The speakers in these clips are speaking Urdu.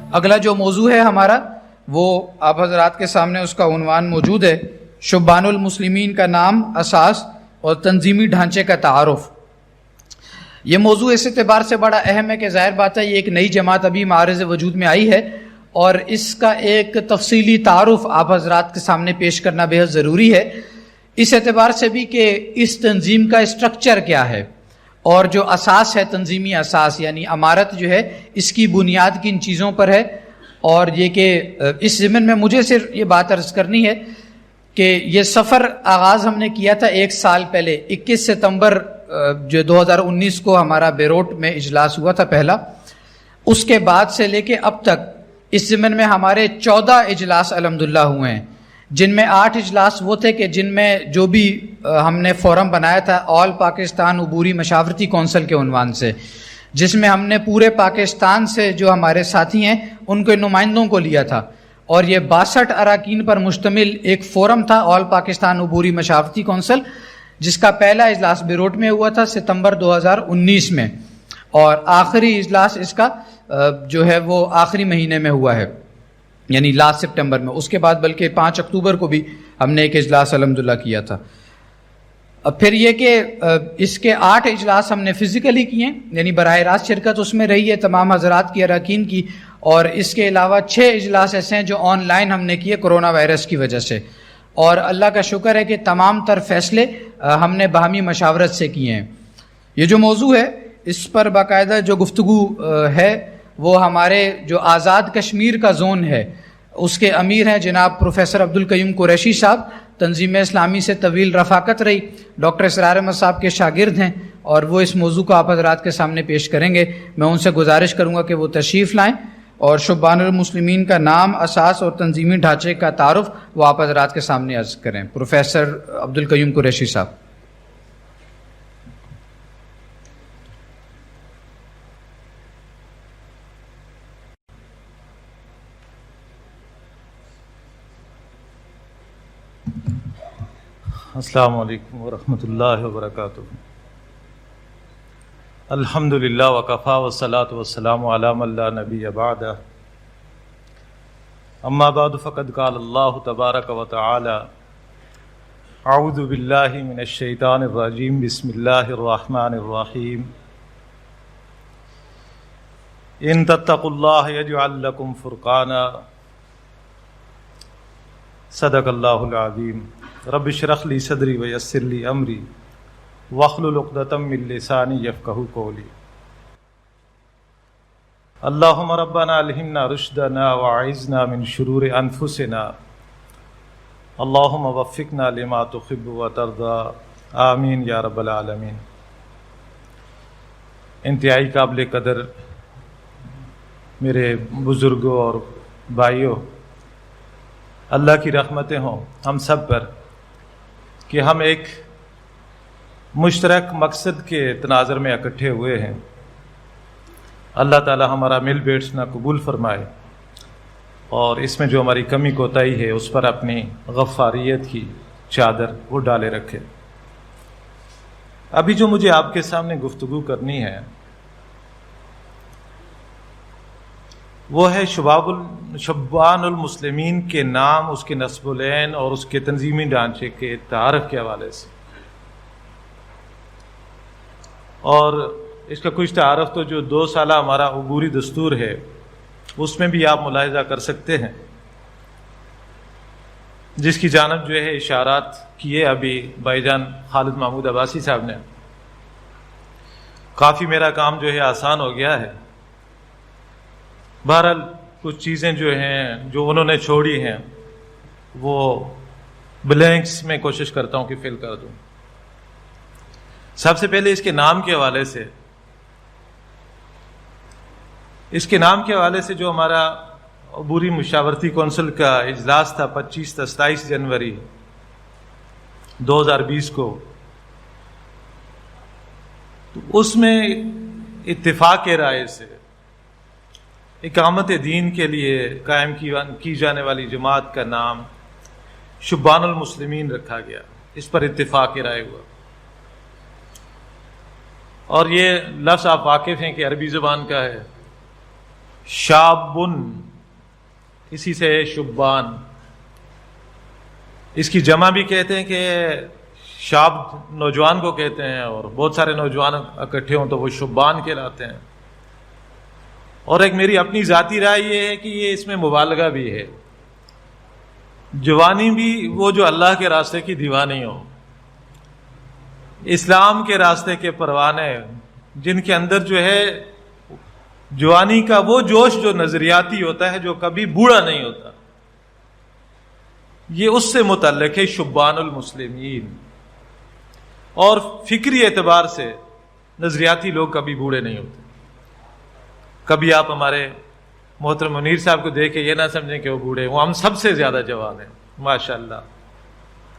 اگلا جو موضوع ہے ہمارا وہ آپ حضرات کے سامنے اس کا عنوان موجود ہے، شبان المسلمین کا نام، اساس اور تنظیمی ڈھانچے کا تعارف۔ یہ موضوع اس اعتبار سے بڑا اہم ہے کہ ظاہر بات ہے یہ ایک نئی جماعت ابھی معرض وجود میں آئی ہے، اور اس کا ایک تفصیلی تعارف آپ حضرات کے سامنے پیش کرنا بہت ضروری ہے، اس اعتبار سے بھی کہ اس تنظیم کا اسٹرکچر کیا ہے اور جو اساس ہے، تنظیمی اساس یعنی امارت جو ہے، اس کی بنیاد کن چیزوں پر ہے۔ اور یہ کہ اس ضمن میں مجھے صرف یہ بات عرض کرنی ہے کہ یہ سفر آغاز ہم نے کیا تھا 1 سال پہلے، 21 ستمبر جو 2019 کو ہمارا بیروٹ میں اجلاس ہوا تھا پہلا، اس کے بعد سے لے کے اب تک اس ضمن میں ہمارے 14 اجلاس الحمدللہ ہوئے ہیں، جن میں 8 اجلاس وہ تھے کہ جن میں جو بھی ہم نے فورم بنایا تھا آل پاکستان عبوری مشاورتی کونسل کے عنوان سے، جس میں ہم نے پورے پاکستان سے جو ہمارے ساتھی ہیں ان کے نمائندوں کو لیا تھا، اور یہ 62 اراکین پر مشتمل ایک فورم تھا آل پاکستان عبوری مشاورتی کونسل، جس کا پہلا اجلاس بیروٹ میں ہوا تھا ستمبر 2019 میں، اور آخری اجلاس اس کا جو ہے وہ آخری مہینے میں ہوا ہے، یعنی لاسٹ سپٹمبر میں۔ اس کے بعد بلکہ 5 اکتوبر کو بھی ہم نے ایک اجلاس الحمدللہ کیا تھا۔ اب پھر یہ کہ اس کے 8 اجلاس ہم نے فزیکلی کیے، یعنی براہ راست شرکت اس میں رہی ہے تمام حضرات کی اراکین کی، اور اس کے علاوہ 6 اجلاس ایسے ہیں جو آن لائن ہم نے کیے کرونا وائرس کی وجہ سے، اور اللہ کا شکر ہے کہ تمام تر فیصلے ہم نے باہمی مشاورت سے کیے ہیں۔ یہ جو موضوع ہے اس پر باقاعدہ جو گفتگو ہے وہ ہمارے جو آزاد کشمیر کا زون ہے اس کے امیر ہیں جناب پروفیسر عبدالقیوم قریشی صاحب، تنظیم اسلامی سے طویل رفاقت رہی، ڈاکٹر اسرار احمد صاحب کے شاگرد ہیں، اور وہ اس موضوع کو آپ حضرات کے سامنے پیش کریں گے۔ میں ان سے گزارش کروں گا کہ وہ تشریف لائیں اور شبان المسلمین کا نام، اساس اور تنظیمی ڈھانچے کا تعارف وہ آپ حضرات کے سامنے عرض کریں۔ پروفیسر عبدالقیوم قریشی صاحب۔ السلام علیکم ورحمۃ اللہ وبرکاتہ۔ الحمدللہ وکفا والصلاۃ والسلام علی من لا نبی بعدہ، اما بعد فقد قال اللہ تبارک و تعالی اعوذ باللہ من الشیطان الرجیم، بسم اللہ الرحمن الرحیم، ان تتقوا اللہ یجعل لکم فرقانا، صدق اللہ العظیم۔ رب اشرح لی صدری ویسر لی امری واحلل عقدۃ من لسانی یفقہوا قولی۔ اللہم ربنا الہمنا رشدنا واعذنا من شرور انفسنا، اللہم وفقنا لما تحب وترضى، آمین یا رب العالمین۔ انتہائی قابل قدر میرے بزرگوں اور بھائیوں، اللہ کی رحمتیں ہوں ہم سب پر کہ ہم ایک مشترک مقصد کے تناظر میں اکٹھے ہوئے ہیں۔ اللہ تعالی ہمارا مل بیٹھنا قبول فرمائے، اور اس میں جو ہماری کمی کوتاہی ہے اس پر اپنی غفاریت کی چادر وہ ڈالے رکھے۔ ابھی جو مجھے آپ کے سامنے گفتگو کرنی ہے وہ ہے شبان المسلمین کے نام، اس کے نسب العین اور اس کے تنظیمی ڈھانچے کے تعارف کے حوالے سے، اور اس کا کچھ تعارف تو جو 2 سالہ ہمارا عبوری دستور ہے اس میں بھی آپ ملاحظہ کر سکتے ہیں، جس کی جانب جو ہے اشارات کیے ابھی بھائی جان خالد محمود عباسی صاحب نے۔ کافی میرا کام جو ہے آسان ہو گیا ہے۔ بہرحال کچھ چیزیں جو ہیں جو انہوں نے چھوڑی ہیں وہ بلینکس میں کوشش کرتا ہوں کہ فل کر دوں۔ سب سے پہلے اس کے نام کے حوالے سے، اس کے نام کے حوالے سے جو ہمارا عبوری مشاورتی کونسل کا اجلاس تھا 25 تا 27 جنوری 2020 کو، تو اس میں اتفاق رائے سے اقامت دین کے لیے قائم کی جانے والی جماعت کا نام شبان المسلمین رکھا گیا، اس پر اتفاق رائے ہوا۔ اور یہ لفظ آپ واقف ہیں کہ عربی زبان کا ہے، شابن، اسی سے شبان، اس کی جمع بھی کہتے ہیں کہ شاب نوجوان کو کہتے ہیں، اور بہت سارے نوجوان اکٹھے ہوں تو وہ شبان کہلاتے ہیں۔ اور ایک میری اپنی ذاتی رائے یہ ہے کہ یہ اس میں مبالغہ بھی ہے۔ جوانی بھی وہ جو اللہ کے راستے کی دیوانی ہو، اسلام کے راستے کے پروانے، جن کے اندر جو ہے جوانی کا وہ جوش جو نظریاتی ہوتا ہے، جو کبھی بوڑھا نہیں ہوتا، یہ اس سے متعلق ہے شبان المسلمین۔ اور فکری اعتبار سے نظریاتی لوگ کبھی بوڑھے نہیں ہوتے۔ کبھی آپ ہمارے محترم منیر صاحب کو دیکھ کے یہ نہ سمجھیں کہ وہ بوڑھے، وہ ہم سب سے زیادہ جوان ہیں ماشاءاللہ۔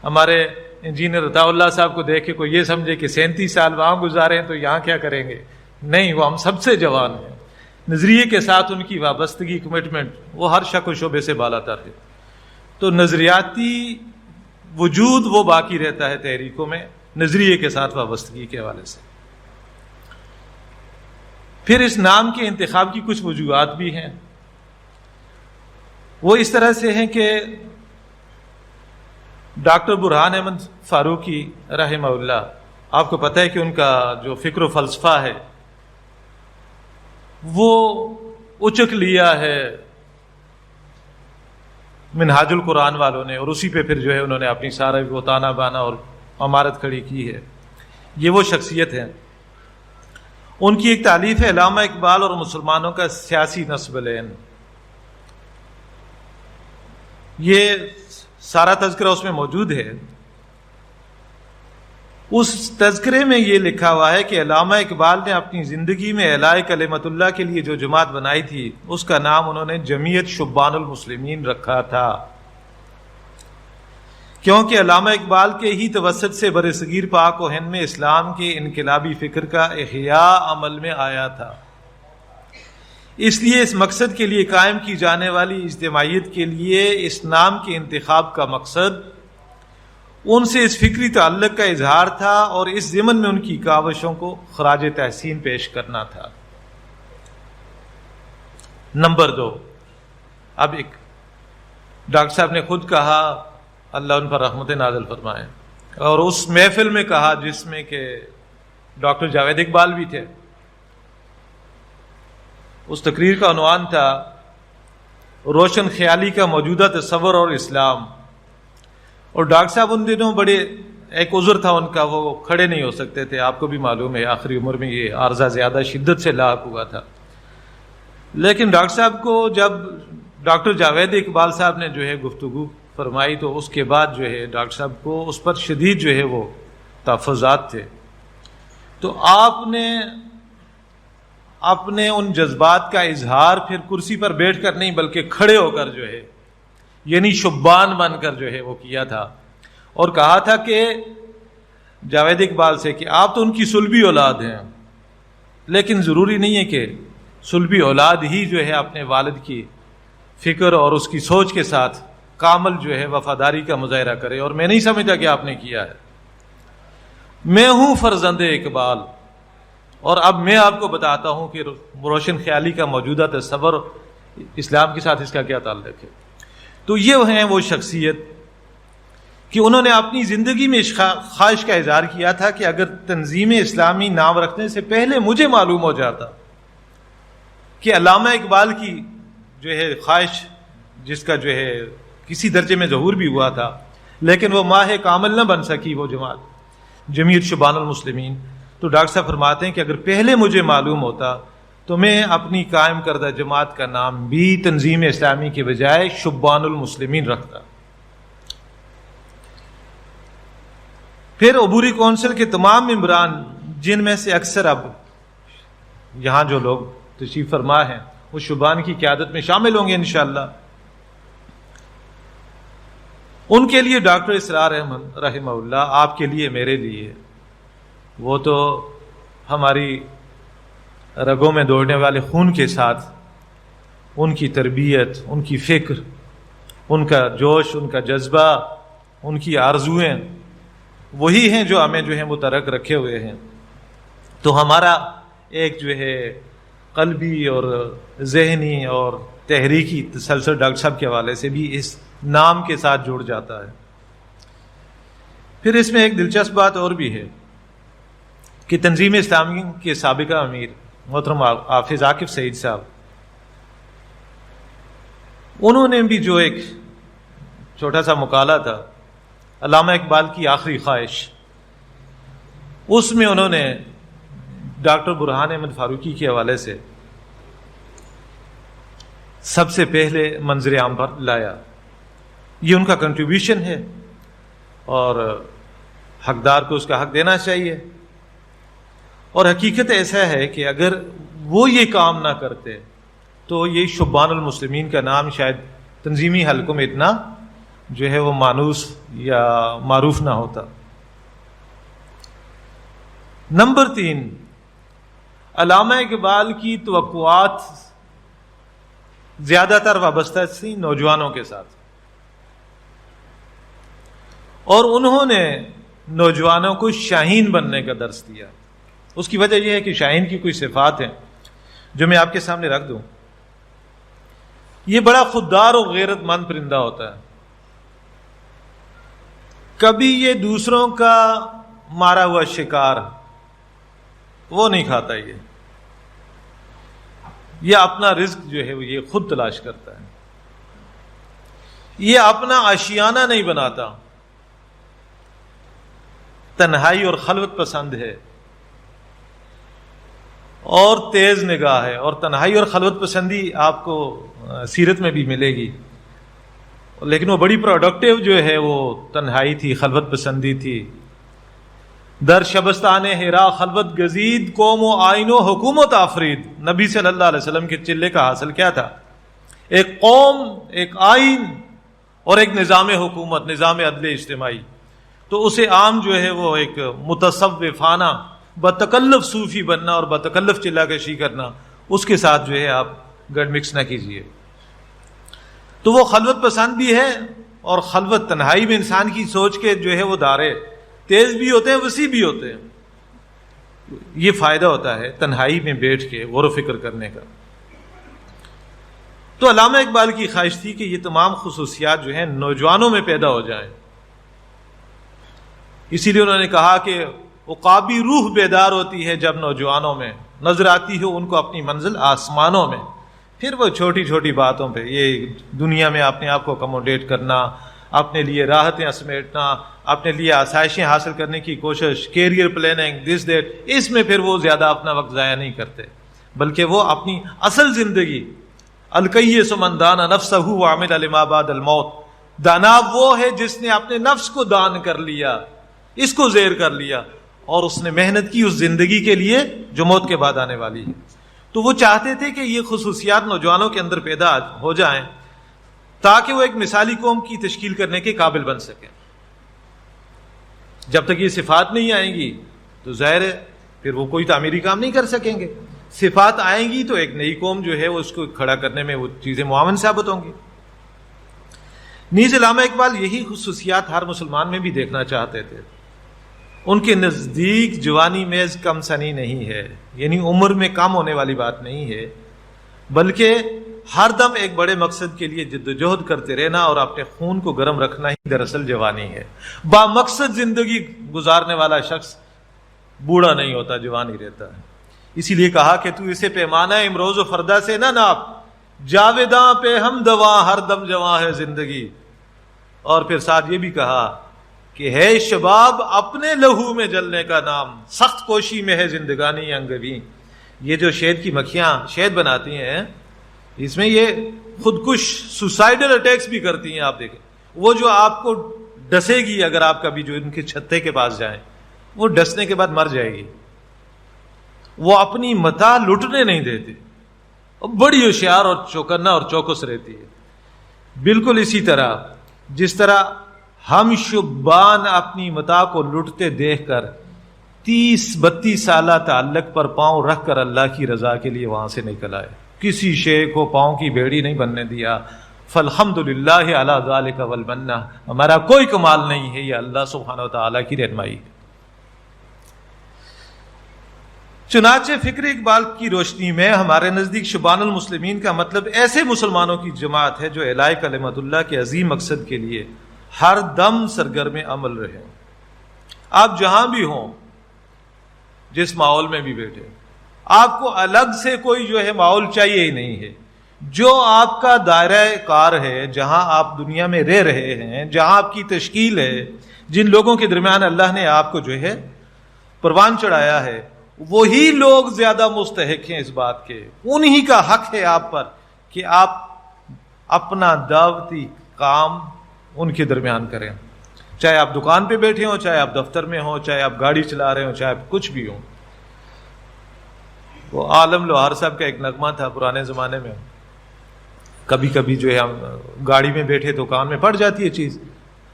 ہمارے انجینئر عطا اللہ صاحب کو دیکھ کے کوئی یہ سمجھے کہ 37 سال وہاں گزارے ہیں تو یہاں کیا کریں گے، نہیں، وہ ہم سب سے جوان ہیں۔ نظریے کے ساتھ ان کی وابستگی، کمٹمنٹ، وہ ہر شک و شعبے سے بالا تر ہے۔ تو نظریاتی وجود وہ باقی رہتا ہے تحریکوں میں، نظریے کے ساتھ وابستگی کے حوالے سے۔ پھر اس نام کے انتخاب کی کچھ وجوہات بھی ہیں۔ وہ اس طرح سے ہیں کہ ڈاکٹر برہان احمد فاروقی رحمہ اللہ، آپ کو پتہ ہے کہ ان کا جو فکر و فلسفہ ہے وہ اچک لیا ہے منہاج القرآن والوں نے، اور اسی پہ پھر جو ہے انہوں نے اپنی سارا وہ تانا بانا اور عمارت کھڑی کی ہے۔ یہ وہ شخصیت ہے۔ ان کی ایک تالیف ہے علامہ اقبال اور مسلمانوں کا سیاسی نصب العین۔ یہ سارا تذکرہ اس میں موجود ہے۔ اس تذکرے میں یہ لکھا ہوا ہے کہ علامہ اقبال نے اپنی زندگی میں اعلاء کلمت اللہ کے لیے جو جماعت بنائی تھی، اس کا نام انہوں نے جمعیت شبان المسلمین رکھا تھا، کیونکہ علامہ اقبال کے ہی توسط سے برصغیر پاک و ہند میں اسلام کے انقلابی فکر کا احیاء عمل میں آیا تھا۔ اس لیے اس مقصد کے لیے قائم کی جانے والی اجتماعیت کے لیے اس نام کے انتخاب کا مقصد ان سے اس فکری تعلق کا اظہار تھا اور اس ضمن میں ان کی کاوشوں کو خراج تحسین پیش کرنا تھا۔ نمبر 2، اب ایک ڈاکٹر صاحب نے خود کہا، اللہ ان پر رحمت نازل فرمائے، اور اس محفل میں کہا جس میں کہ ڈاکٹر جاوید اقبال بھی تھے۔ اس تقریر کا عنوان تھا روشن خیالی کا موجودہ تصور اور اسلام۔ اور ڈاکٹر صاحب ان دنوں بڑے ایک عذر تھا ان کا، وہ کھڑے نہیں ہو سکتے تھے، آپ کو بھی معلوم ہے آخری عمر میں یہ عارضہ زیادہ شدت سے لاحق ہوا تھا۔ لیکن ڈاکٹر صاحب کو جب ڈاکٹر جاوید اقبال صاحب نے جو ہے گفتگو فرمائی تو اس کے بعد جو ہے ڈاکٹر صاحب کو اس پر شدید جو ہے وہ تحفظات تھے۔ تو آپ نے اپنے ان جذبات کا اظہار پھر کرسی پر بیٹھ کر نہیں بلکہ کھڑے ہو کر جو ہے، یعنی شبان بن کر جو ہے وہ کیا تھا، اور کہا تھا کہ جاوید اقبال سے کہ آپ تو ان کی صلبی اولاد ہیں، لیکن ضروری نہیں ہے کہ صلبی اولاد ہی جو ہے اپنے والد کی فکر اور اس کی سوچ کے ساتھ کامل جو ہے وفاداری کا مظاہرہ کرے، اور میں نہیں سمجھتا کہ آپ نے کیا ہے۔ میں ہوں فرزند اقبال، اور اب میں آپ کو بتاتا ہوں کہ روشن خیالی کا موجودہ تصور اسلام کے ساتھ اس کا کیا تعلق ہے۔ تو یہ ہیں وہ شخصیت کہ انہوں نے اپنی زندگی میں اس خواہش کا اظہار کیا تھا کہ اگر تنظیم اسلامی نام رکھنے سے پہلے مجھے معلوم ہو جاتا کہ علامہ اقبال کی جو ہے خواہش، جس کا جو ہے کسی درجے میں ظہور بھی ہوا تھا لیکن وہ ماہ کامل نہ بن سکی، وہ جماعت جمعیت شبان المسلمین، تو ڈاکٹر صاحب فرماتے ہیں کہ اگر پہلے مجھے معلوم ہوتا تو میں اپنی قائم کردہ جماعت کا نام بھی تنظیم اسلامی کے بجائے شبان المسلمین رکھتا۔ پھر عبوری کونسل کے تمام ممبران، جن میں سے اکثر اب یہاں جو لوگ تشریف فرما ہیں وہ شبان کی قیادت میں شامل ہوں گے انشاءاللہ، ان کے لیے ڈاکٹر اسرار احمد رحمہ اللہ، آپ کے لیے، میرے لیے، وہ تو ہماری رگوں میں دوڑنے والے خون کے ساتھ ان کی تربیت، ان کی فکر، ان کا جوش، ان کا جذبہ، ان کی آرزوئیں وہی ہیں جو ہمیں جو ہیں متحرک رکھے ہوئے ہیں۔ تو ہمارا ایک جو ہے قلبی اور ذہنی اور تحریکی تسلسل ڈاکٹر صاحب کے حوالے سے بھی اس نام کے ساتھ جڑ جاتا ہے۔ پھر اس میں ایک دلچسپ بات اور بھی ہے کہ تنظیم اسلامی کے سابقہ امیر محترم حافظ عاکف سعید صاحب، انہوں نے بھی جو ایک چھوٹا سا مقالہ تھا علامہ اقبال کی آخری خواہش، اس میں انہوں نے ڈاکٹر برہان احمد فاروقی کے حوالے سے سب سے پہلے منظر عام پر لایا۔ یہ ان کا کنٹریبیوشن ہے اور حقدار کو اس کا حق دینا چاہیے، اور حقیقت ایسا ہے کہ اگر وہ یہ کام نہ کرتے تو یہ شبان المسلمین کا نام شاید تنظیمی حلقوں میں اتنا جو ہے وہ مانوس یا معروف نہ ہوتا۔ نمبر 3، علامہ اقبال کی توقعات زیادہ تر وابستہ تھیں نوجوانوں کے ساتھ، اور انہوں نے نوجوانوں کو شاہین بننے کا درس دیا۔ اس کی وجہ یہ ہے کہ شاہین کی کوئی صفات ہیں جو میں آپ کے سامنے رکھ دوں۔ یہ بڑا خوددار اور غیرت مند پرندہ ہوتا ہے، کبھی یہ دوسروں کا مارا ہوا شکار وہ نہیں کھاتا، یہ اپنا رزق جو ہے وہ یہ خود تلاش کرتا ہے، یہ اپنا آشیانہ نہیں بناتا، تنہائی اور خلوت پسند ہے اور تیز نگاہ ہے، اور تنہائی اور خلوت پسندی آپ کو سیرت میں بھی ملے گی، لیکن وہ بڑی پروڈکٹیو جو ہے وہ تنہائی تھی، خلوت پسندی تھی۔ در شبستان ہیرا خلوت گزید قوم و آئین و حکومت آفرید، نبی صلی اللہ علیہ وسلم کے چلے کا حاصل کیا تھا؟ ایک قوم، ایک آئین اور ایک نظام حکومت، نظام عدل اجتماعی۔ تو اسے عام جو ہے وہ ایک متصوفانہ بتکلف صوفی بننا اور بتکلف چلا کشی کرنا، اس کے ساتھ جو ہے آپ گڑ مکس نہ کیجیے۔ تو وہ خلوت پسند بھی ہے، اور خلوت تنہائی میں انسان کی سوچ کے جو ہے وہ دائرے تیز بھی ہوتے ہیں، وسیع بھی ہوتے ہیں۔ یہ فائدہ ہوتا ہے تنہائی میں بیٹھ کے غور و فکر کرنے کا۔ تو علامہ اقبال کی خواہش تھی کہ یہ تمام خصوصیات جو ہیں نوجوانوں میں پیدا ہو جائیں، اسی لیے انہوں نے کہا کہ عقابی روح بیدار ہوتی ہے جب نوجوانوں میں نظر آتی ہے ان کو اپنی منزل آسمانوں میں۔ پھر وہ چھوٹی چھوٹی باتوں پہ، یہ دنیا میں اپنے آپ کو اکوموڈیٹ کرنا، اپنے لیے راحتیں سمیٹنا، اپنے لیے آسائشیں حاصل کرنے کی کوشش، کیریئر پلاننگ، دس دیٹ، اس میں پھر وہ زیادہ اپنا وقت ضائع نہیں کرتے، بلکہ وہ اپنی اصل زندگی، الکیس من دان نفسہ وعمل لما بعد الموت، دانا وہ ہے جس نے اپنے نفس کو دان کر لیا، اس کو زیر کر لیا، اور اس نے محنت کی اس زندگی کے لیے جو موت کے بعد آنے والی ہے۔ تو وہ چاہتے تھے کہ یہ خصوصیات نوجوانوں کے اندر پیدا ہو جائیں تاکہ وہ ایک مثالی قوم کی تشکیل کرنے کے قابل بن سکیں۔ جب تک یہ صفات نہیں آئیں گی تو ظاہر ہے پھر وہ کوئی تعمیری کام نہیں کر سکیں گے۔ صفات آئیں گی تو ایک نئی قوم جو ہے وہ اس کو کھڑا کرنے میں وہ چیزیں معاون ثابت ہوں گی۔ نیز علامہ اقبال یہی خصوصیات ہر مسلمان میں بھی دیکھنا چاہتے تھے۔ ان کے نزدیک جوانی محض کم سنی نہیں ہے، یعنی عمر میں کم ہونے والی بات نہیں ہے، بلکہ ہر دم ایک بڑے مقصد کے لیے جد و جہد کرتے رہنا اور اپنے خون کو گرم رکھنا ہی دراصل جوانی ہے۔ با مقصد زندگی گزارنے والا شخص بوڑھا نہیں ہوتا، جوانی رہتا ہے۔ اسی لیے کہا کہ تو اسے پیمانہ امروز و فردا سے نہ ناپ، جاویداں پہ ہم دواں ہر دم جواں ہے زندگی۔ اور پھر ساتھ یہ بھی کہا کہ ہے شباب اپنے لہو میں جلنے کا نام، سخت کوشی میں ہے زندگانی انگوی۔ یہ جو شہد کی مکھیاں شہد بناتی ہیں، اس میں یہ خودکش سوسائیڈل اٹیکس بھی کرتی ہیں۔ آپ دیکھیں وہ جو آپ کو ڈسے گی، اگر آپ کبھی جو ان کے چھتے کے پاس جائیں، وہ ڈسنے کے بعد مر جائے گی، وہ اپنی متاع لٹنے نہیں دیتی، بڑی ہوشیار اور چوکنا اور چوکس رہتی ہے۔ بالکل اسی طرح جس طرح ہم شبان اپنی متاع کو لٹتے دیکھ کر 30-32 سالہ تعلق پر پاؤں رکھ کر اللہ کی رضا کے لیے وہاں سے نکل آئے، کسی شے کو پاؤں کی بیڑی نہیں بننے دیا۔ فالحمدللہ علی ذالک والمنہ، ہمارا کوئی کمال نہیں ہے، یہ اللہ سبحانہ و تعالیٰ کی رہنمائی ہے۔ چنانچہ فکر اقبال کی روشنی میں ہمارے نزدیک شبان المسلمین کا مطلب ایسے مسلمانوں کی جماعت ہے جو اعلاء کلمت اللہ کے عظیم مقصد کے لیے ہر دم سرگرم عمل رہے. آپ جہاں بھی ہوں، جس ماحول میں بھی بیٹھے، آپ کو الگ سے کوئی جو ہے ماحول چاہیے ہی نہیں ہے. جو آپ کا دائرہ کار ہے، جہاں آپ دنیا میں رہ رہے ہیں، جہاں آپ کی تشکیل ہے، جن لوگوں کے درمیان اللہ نے آپ کو جو ہے پروان چڑھایا ہے، وہی لوگ زیادہ مستحق ہیں اس بات کے. انہی کا حق ہے آپ پر کہ آپ اپنا دعوتی کام ان کے درمیان کریں، چاہے آپ دکان پہ بیٹھے ہوں، چاہے آپ دفتر میں ہوں، چاہے آپ گاڑی چلا رہے ہوں، چاہے آپ کچھ بھی ہوں. وہ عالم لوہار صاحب کا ایک نغمہ تھا پرانے زمانے میں، کبھی کبھی جو ہے ہم گاڑی میں بیٹھے تو کان میں پڑ جاتی ہے چیز،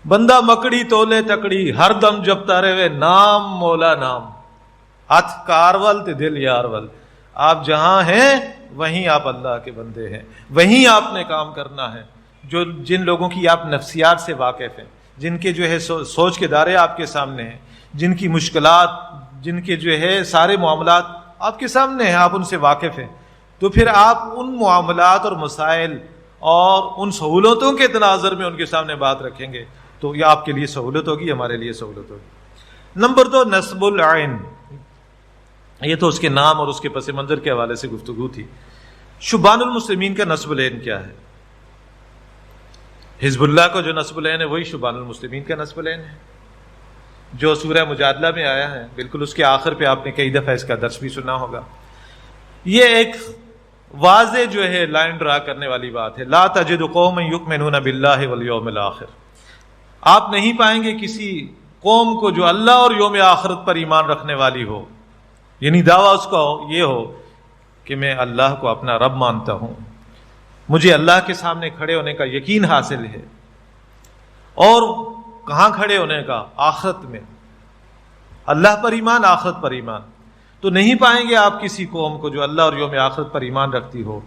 بندہ مکڑی تولے تکڑی ہر دم جپتا رہے نام مولا نام، ہاتھ کارول تے دل یارول. آپ جہاں ہیں وہیں آپ اللہ کے بندے ہیں، وہیں آپ نے کام کرنا ہے. جن لوگوں کی آپ نفسیات سے واقف ہیں، جن کے جو ہے سوچ کے دائرے آپ کے سامنے ہیں، جن کی مشکلات، جن کے جو ہے سارے معاملات آپ کے سامنے ہیں، آپ ان سے واقف ہیں، تو پھر آپ ان معاملات اور مسائل اور ان سہولتوں کے تناظر میں ان کے سامنے بات رکھیں گے تو یہ آپ کے لیے سہولت ہوگی، ہمارے لیے سہولت ہوگی. نمبر 2، نصب العین. یہ تو اس کے نام اور اس کے پس منظر کے حوالے سے گفتگو تھی. شبان المسلمین کا نصب العین کیا ہے؟ حزب اللہ کو جو نصب العین ہے وہی شبان المسلمین کا نصب العین ہے، جو سورہ مجادلہ میں آیا ہے. بالکل اس کے آخر پہ آپ نے کئی دفعہ اس کا درس بھی سنا ہوگا. یہ ایک واضح جو ہے لائن ڈرا کرنے والی بات ہے. لا تجد قوما یؤمنون باللہ والیوم الآخر. آپ نہیں پائیں گے کسی قوم کو جو اللہ اور یوم آخرت پر ایمان رکھنے والی ہو، یعنی دعویٰ اس کا یہ ہو کہ میں اللہ کو اپنا رب مانتا ہوں، مجھے اللہ کے سامنے کھڑے ہونے کا یقین حاصل ہے. اور کہاں کھڑے ہونے کا؟ آخرت میں. اللہ پر ایمان، آخرت پر ایمان. تو نہیں پائیں گے آپ کسی قوم کو جو اللہ اور یوم آخرت پر ایمان رکھتی ہو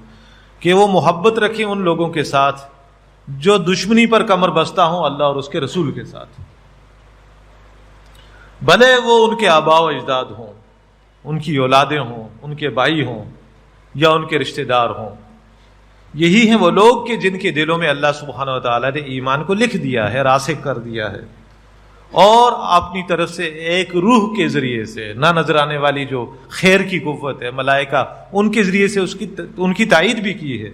کہ وہ محبت رکھیں ان لوگوں کے ساتھ جو دشمنی پر کمر بستہ ہوں اللہ اور اس کے رسول کے ساتھ، بھلے وہ ان کے آباء و اجداد ہوں، ان کی اولادیں ہوں، ان کے بھائی ہوں یا ان کے رشتہ دار ہوں. یہی ہیں وہ لوگ کہ جن کے دلوں میں اللہ سبحانہ و تعالیٰ نے ایمان کو لکھ دیا ہے، راسخ کر دیا ہے، اور اپنی طرف سے ایک روح کے ذریعے سے، نہ نظر آنے والی جو خیر کی قوت ہے، ملائکہ، ان کے ذریعے سے ان کی تائید بھی کی ہے.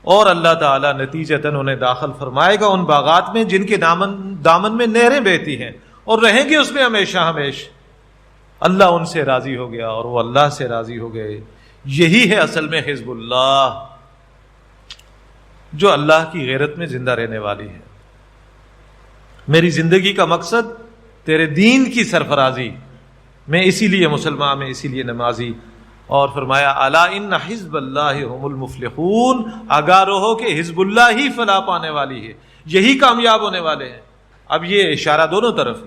اور اللہ تعالیٰ نتیجتاً انہیں داخل فرمائے گا ان باغات میں جن کے دامن میں نہریں بہتی ہیں، اور رہیں گے اس میں ہمیشہ ہمیش. اللہ ان سے راضی ہو گیا اور وہ اللہ سے راضی ہو گئے. یہی ہے اصل میں حزب اللہ، جو اللہ کی غیرت میں زندہ رہنے والی ہے. میری زندگی کا مقصد تیرے دین کی سرفرازی، میں اسی لیے مسلمان، میں اسی لیے نمازی. اور فرمایا الا ان حزب اللہ هم المفلحون، آگاہ رہو کہ حزب اللہ ہی فلاح پانے والی ہے، یہی کامیاب ہونے والے ہیں. اب یہ اشارہ دونوں طرف،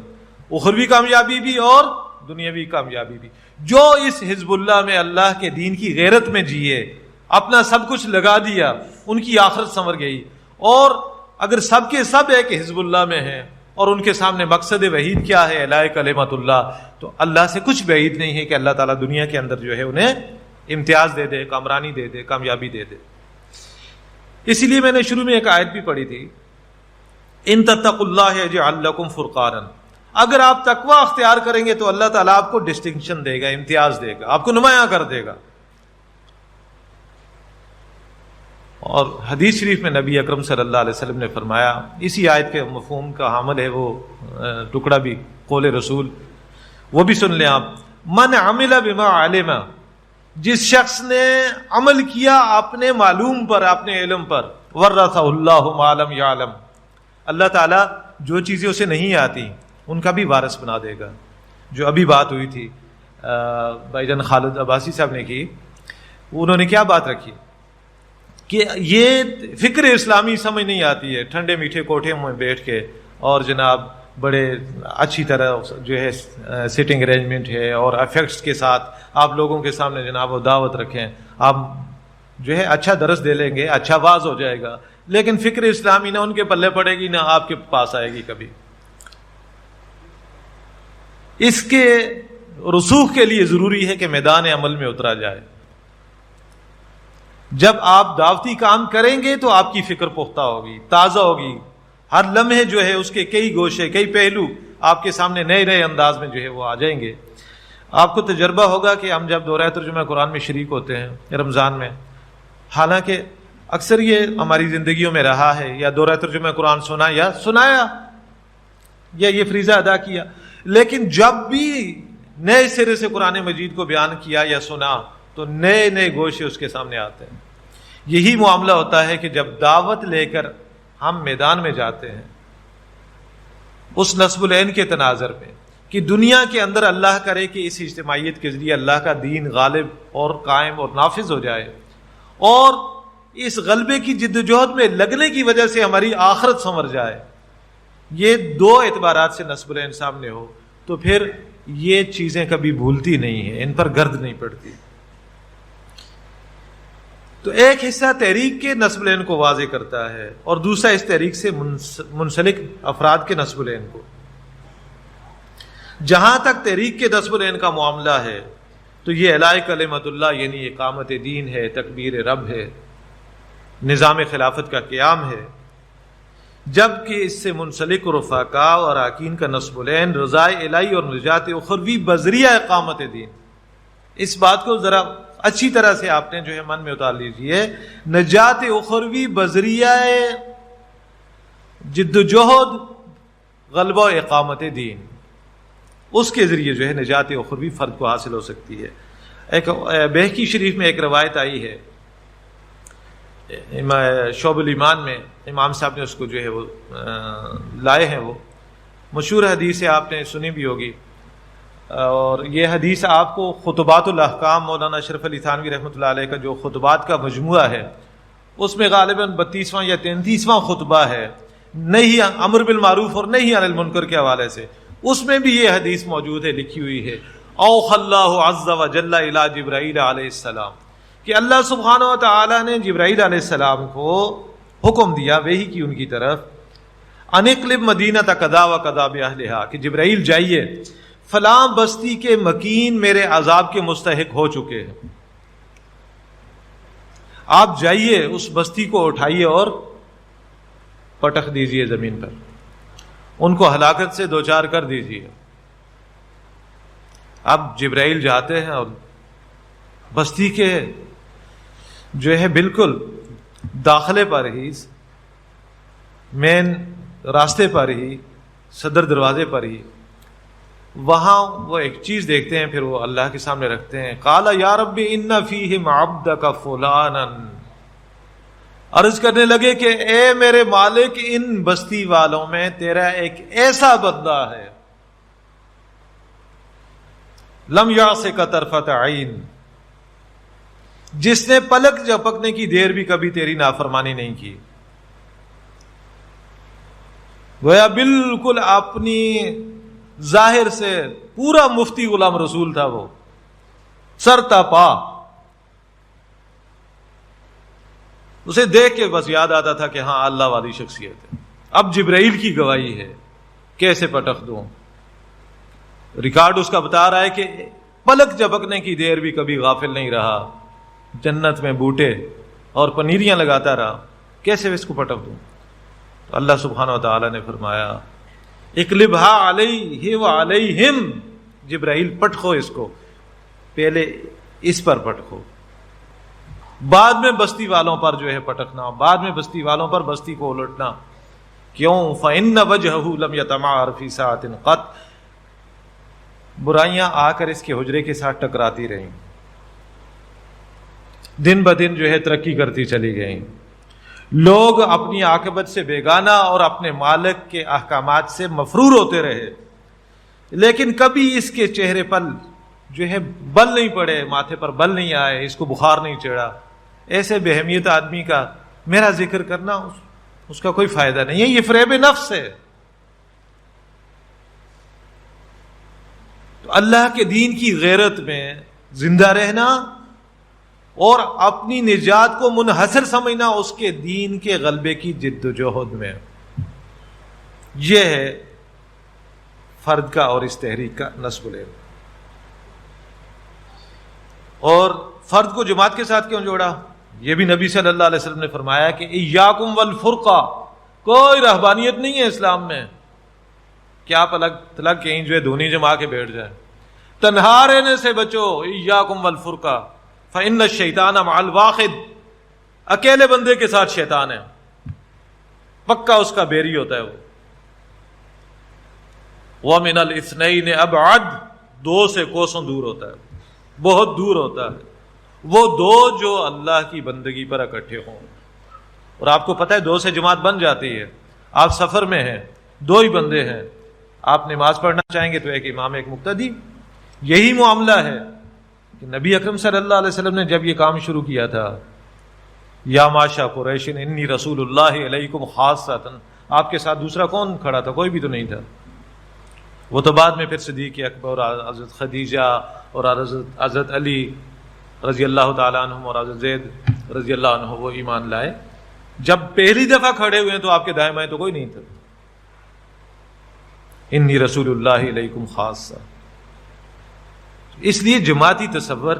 اخروی کامیابی بھی اور دنیاوی کامیابی بھی. جو اس حزب اللہ میں اللہ کے دین کی غیرت میں جیے، اپنا سب کچھ لگا دیا، ان کی آخرت سنور گئی. اور اگر سب کے سب ایک حزب اللہ میں ہیں اور ان کے سامنے مقصد وحید کیا ہے، اعلاء کلمت اللہ، تو اللہ سے کچھ بعید نہیں ہے کہ اللہ تعالیٰ دنیا کے اندر جو ہے انہیں امتیاز دے دے، کامرانی دے دے، کامیابی دے دے. اسی لیے میں نے شروع میں ایک آیت بھی پڑھی تھی، ان تتقوا اللہ یجعل لکم فرقانا. اگر آپ تقوی اختیار کریں گے تو اللہ تعالیٰ آپ کو ڈسٹنکشن دے گا، امتیاز دے گا، آپ کو نمایاں کر دے گا. اور حدیث شریف میں نبی اکرم صلی اللہ علیہ وسلم نے فرمایا، اسی آیت کے مفہوم کا حامل ہے وہ ٹکڑا بھی قول رسول، وہ بھی سن لیں آپ. من عمل بما علم، جس شخص نے عمل کیا اپنے معلوم پر، اپنے علم پر، ورثہ اللہ ما لم یعلم، اللہ تعالیٰ جو چیزیں اسے نہیں آتی ان کا بھی وارث بنا دے گا. جو ابھی بات ہوئی تھی بھائی جان خالد عباسی صاحب نے کی، انہوں نے کیا بات رکھی کہ یہ فکر اسلامی سمجھ نہیں آتی ہے. ٹھنڈے میٹھے کوٹھے میں بیٹھ کے اور جناب بڑے اچھی طرح جو ہے سٹنگ ارینجمنٹ ہے اور افیکٹس کے ساتھ آپ لوگوں کے سامنے جناب وہ دعوت رکھیں، آپ جو ہے اچھا درس دے لیں گے، اچھا واز ہو جائے گا، لیکن فکر اسلامی نہ ان کے پلے پڑے گی نہ آپ کے پاس آئے گی کبھی. اس کے رسوخ کے لیے ضروری ہے کہ میدان عمل میں اترا جائے. جب آپ دعوتی کام کریں گے تو آپ کی فکر پختہ ہوگی, تازہ ہوگی. ہر لمحے جو ہے اس کے کئی گوشے, کئی پہلو آپ کے سامنے نئے نئے انداز میں جو ہے وہ آ جائیں گے. آپ کو تجربہ ہوگا کہ ہم جب دورہ ترجمہ قرآن میں شریک ہوتے ہیں رمضان میں, حالانکہ اکثر یہ ہماری زندگیوں میں رہا ہے, یا دورہ ترجمہ قرآن سنا یا سنایا یا یہ فریضہ ادا کیا, لیکن جب بھی نئے سرے سے قرآن مجید کو بیان کیا یا سنا تو نئے نئے گوشے اس کے سامنے آتے ہیں. یہی معاملہ ہوتا ہے کہ جب دعوت لے کر ہم میدان میں جاتے ہیں اس نصب العین کے تناظر میں, کہ دنیا کے اندر اللہ کرے کہ اس اجتماعیت کے ذریعے اللہ کا دین غالب اور قائم اور نافذ ہو جائے, اور اس غلبے کی جدوجہد میں لگنے کی وجہ سے ہماری آخرت سنور جائے. یہ دو اعتبارات سے نصب العین سامنے ہو تو پھر یہ چیزیں کبھی بھولتی نہیں ہیں, ان پر گرد نہیں پڑتی. تو ایک حصہ تحریک کے نصب العین کو واضح کرتا ہے اور دوسرا اس تحریک سے منسلک افراد کے نصب العین کو. جہاں تک تحریک کے نصب العین کا معاملہ ہے تو یہ اعلاء کلمت اللہ یعنی اقامت دین ہے, تکبیر رب ہے, نظام خلافت کا قیام ہے, جبکہ اس سے منسلک رفقا اور اراکین کا نصب العین رضائے الہی اور نجات اخروی بذریعہ اقامت دین. اس بات کو ذرا اچھی طرح سے آپ نے جو ہے من میں اتار لیجئے, نجات اخروی بذریعہ جد و جہد غلبہ و اقامت دین, اس کے ذریعے جو ہے نجات اخروی فرد کو حاصل ہو سکتی ہے. ایک بہقی شریف میں ایک روایت آئی ہے, شعب الایمان میں امام صاحب نے اس کو جو ہے وہ لائے ہیں. وہ مشہور حدیث ہے, آپ نے سنی بھی ہوگی, اور یہ حدیث آپ کو خطبات الاحکام مولانا اشرف علی تھانوی رحمۃ اللہ علیہ کا جو خطبات کا مجموعہ ہے اس میں غالباً 32واں یا 33واں خطبہ ہے, نہیں امر بالمعروف اور نہیں عن المنکر کے حوالے سے. اس میں بھی یہ حدیث موجود ہے, لکھی ہوئی ہے, اوحى اللہ عز وجل الی جبرائیل علیہ السلام, کہ اللہ سبحانہ و تعالی نے جبرائیل علیہ السلام کو حکم دیا, وحی کی ان کی طرف, ان اقلب مدینہ قضا و قضا باہلھا, کہ جبرائیل جائیے فلاں بستی کے مکین میرے عذاب کے مستحق ہو چکے ہیں, آپ جائیے اس بستی کو اٹھائیے اور پٹخ دیجئے زمین پر, ان کو ہلاکت سے دوچار کر دیجئے. اب جبرائیل جاتے ہیں اور بستی کے جو ہے بالکل داخلے پر ہی, مین راستے پر ہی, صدر دروازے پر ہی, وہاں وہ ایک چیز دیکھتے ہیں, پھر وہ اللہ کے سامنے رکھتے ہیں. قال یا رب ان فیہم عبدک فلانا, عرض کرنے لگے کہ اے میرے مالک ان بستی والوں میں تیرا ایک ایسا بندہ ہے, لم یعصک طرفۃ عین, جس نے پلک جھپکنے کی دیر بھی کبھی تیری نافرمانی نہیں کی. گویا بالکل اپنی ظاہر سے پورا مفتی غلام رسول تھا, وہ سر تا پا. اسے دیکھ کے بس یاد آتا تھا کہ ہاں اللہ والی شخصیت ہے. اب جبرائیل کی گواہی ہے, کیسے پٹخ دوں. ریکارڈ اس کا بتا رہا ہے کہ پلک جھپکنے کی دیر بھی کبھی غافل نہیں رہا, جنت میں بوٹے اور پنیریاں لگاتا رہا, کیسے اس کو پٹخ دوں. تو اللہ سبحانہ و تعالی نے فرمایا اقلبھا علیہ وعلیہم, جبرائیل پٹخو اس کو, پہلے اس پر پٹخو, بعد میں بستی والوں پر جو ہے پٹکنا, بعد میں بستی والوں پر بستی کو الٹنا. کیوں؟ فإن وجہہ لم یتمعر فی ساعۃ قط, برائیاں آ کر اس کے حجرے کے ساتھ ٹکراتی رہیں, دن بدن جو ہے ترقی کرتی چلی گئیں. لوگ اپنی عاقبت سے بیگانہ اور اپنے مالک کے احکامات سے مفرور ہوتے رہے, لیکن کبھی اس کے چہرے پر جو ہے بل نہیں پڑے, ماتھے پر بل نہیں آئے, اس کو بخار نہیں چڑھا. ایسے بے اہمیت آدمی کا میرا ذکر کرنا اس کا کوئی فائدہ نہیں ہے, یہ فریب نفس ہے. تو اللہ کے دین کی غیرت میں زندہ رہنا اور اپنی نجات کو منحصر سمجھنا اس کے دین کے غلبے کی جد و جہد میں, یہ ہے فرد کا اور اس تحریک کا نصب العین. اور فرد کو جماعت کے ساتھ کیوں جوڑا؟ یہ بھی نبی صلی اللہ علیہ وسلم نے فرمایا کہ ایاکم والفرقہ، کوئی رہبانیت نہیں ہے اسلام میں کہ آپ الگ تلگ کہیں جو ہے دھونی جما کے بیٹھ جائیں. تنہا رہنے سے بچو، ایاکم والفرقہ فإن الشیطان مع الواحد، اکیلے بندے کے ساتھ شیطان ہے، پکا اس کا بیری ہوتا ہے وہ. وَمِنَ الْإِثْنَيْنِ أَبْعَدْ، دو سے کوسوں دور ہوتا ہے، بہت دور ہوتا ہے. وہ دو جو اللہ کی بندگی پر اکٹھے ہوں. اور آپ کو پتہ ہے دو سے جماعت بن جاتی ہے. آپ سفر میں ہیں، دو ہی بندے ہیں، آپ نماز پڑھنا چاہیں گے تو ایک امام ایک مقتدی. یہی معاملہ ہے کہ نبی اکرم صلی اللہ علیہ وسلم نے جب یہ کام شروع کیا تھا، یا معاشر قریش انی رسول اللہ علیکم خاصۃ، آپ کے ساتھ دوسرا کون کھڑا تھا؟ کوئی بھی تو نہیں تھا. وہ تو بعد میں پھر صدیق اکبر اور حضرت خدیجہ اور حضرت علی رضی اللہ تعالیٰ عنہم اور حضرت زید رضی اللہ عنہ وہ ایمان لائے. جب پہلی دفعہ کھڑے ہوئے ہیں تو آپ کے دائیں بائیں تو کوئی نہیں تھا. انی رسول اللہ علیکم خاصہ. اس لیے جماعتی تصور،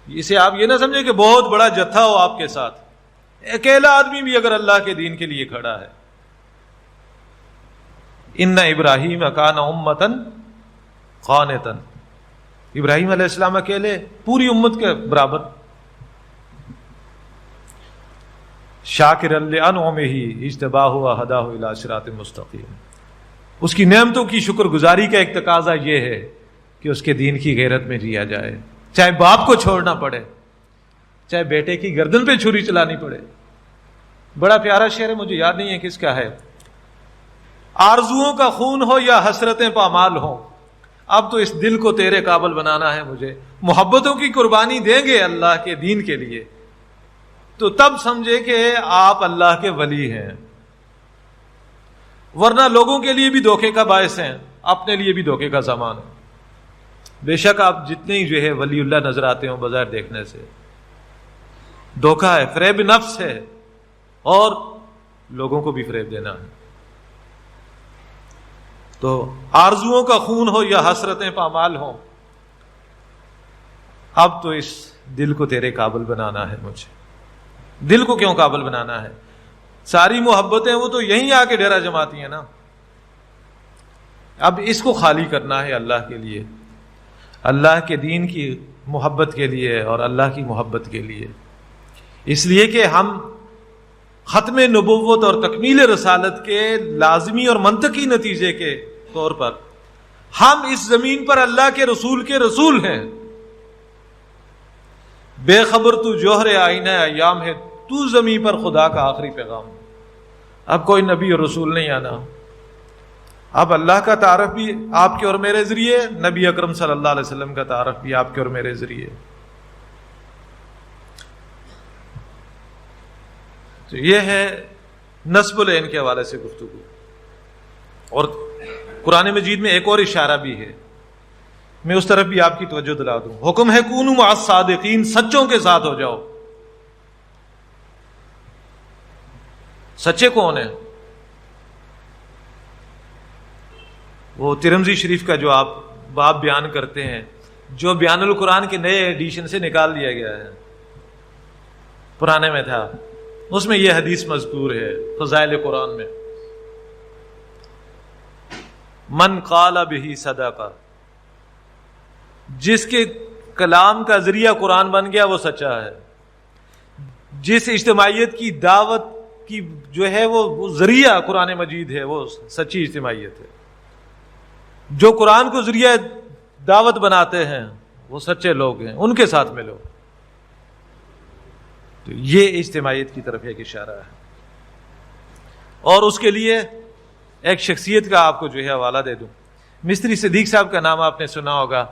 اسے آپ یہ نہ سمجھیں کہ بہت بڑا جتھا ہو آپ کے ساتھ. اکیلا آدمی بھی اگر اللہ کے دین کے لیے کھڑا ہے. ان ابراہیم کان امۃ قانتا، ابراہیم علیہ السلام اکیلے پوری امت کے برابر. شاکرا لانعمہ اجتباہ وہداہ الی صراط مستقیم، اس کی نعمتوں کی شکر گزاری کا ایک تقاضا یہ ہے کہ اس کے دین کی غیرت میں جیا جائے، چاہے باپ کو چھوڑنا پڑے، چاہے بیٹے کی گردن پہ چھری چلانی پڑے. بڑا پیارا شعر ہے، مجھے یاد نہیں ہے کس کا ہے. آرزوؤں کا خون ہو یا حسرتیں پامال ہوں، اب تو اس دل کو تیرے قابل بنانا ہے مجھے. محبتوں کی قربانی دیں گے اللہ کے دین کے لیے تو تب سمجھے کہ آپ اللہ کے ولی ہیں، ورنہ لوگوں کے لیے بھی دھوکے کا باعث ہیں، اپنے لیے بھی دھوکے کا سامان ہے. بے شک آپ جتنے ہی جو ہے ولی اللہ نظر آتے ہوں بظاہر دیکھنے سے، دھوکہ ہے، فریب نفس ہے، اور لوگوں کو بھی فریب دینا ہے. تو آرزوؤں کا خون ہو یا حسرتیں پامال ہوں، اب تو اس دل کو تیرے قابل بنانا ہے مجھے. دل کو کیوں قابل بنانا ہے؟ ساری محبتیں وہ تو یہیں آ کے ڈیرا جماتی ہیں نا. اب اس کو خالی کرنا ہے اللہ کے لیے، اللہ کے دین کی محبت کے لیے اور اللہ کی محبت کے لیے. اس لیے کہ ہم ختم نبوت اور تکمیل رسالت کے لازمی اور منطقی نتیجے کے طور پر ہم اس زمین پر اللہ کے رسول ہیں. بے خبر تو جوہر آئینہ ایام ہے، تو زمین پر خدا کا آخری پیغام. اب کوئی نبی اور رسول نہیں آنا. اب اللہ کا تعارف بھی آپ کے اور میرے ذریعے، نبی اکرم صلی اللہ علیہ وسلم کا تعارف بھی آپ کے اور میرے ذریعے. تو یہ ہے نسب العین کے حوالے سے گفتگو. اور قرآن مجید میں ایک اور اشارہ بھی ہے، میں اس طرف بھی آپ کی توجہ دلا دوں. حکم ہے کونوا مع الصادقین، سچوں کے ساتھ ہو جاؤ. سچے کون ہیں؟ وہ ترمذی شریف کا جو آپ باب بیان کرتے ہیں، جو بیان القرآن کے نئے ایڈیشن سے نکال لیا گیا ہے، پرانے میں تھا، اس میں یہ حدیث مذکور ہے فضائل قرآن میں. من قال بہ صدقہ، جس کے کلام کا ذریعہ قرآن بن گیا وہ سچا ہے. جس اجتماعیت کی دعوت کی جو ہے وہ ذریعہ قرآن مجید ہے، وہ سچی اجتماعیت ہے. جو قرآن کو ذریعہ دعوت بناتے ہیں وہ سچے لوگ ہیں، ان کے ساتھ ملو. تو یہ اجتماعیت کی طرف ایک اشارہ ہے. اور اس کے لیے ایک شخصیت کا آپ کو جو ہے حوالہ دے دوں. مستری صدیق صاحب کا نام آپ نے سنا ہوگا،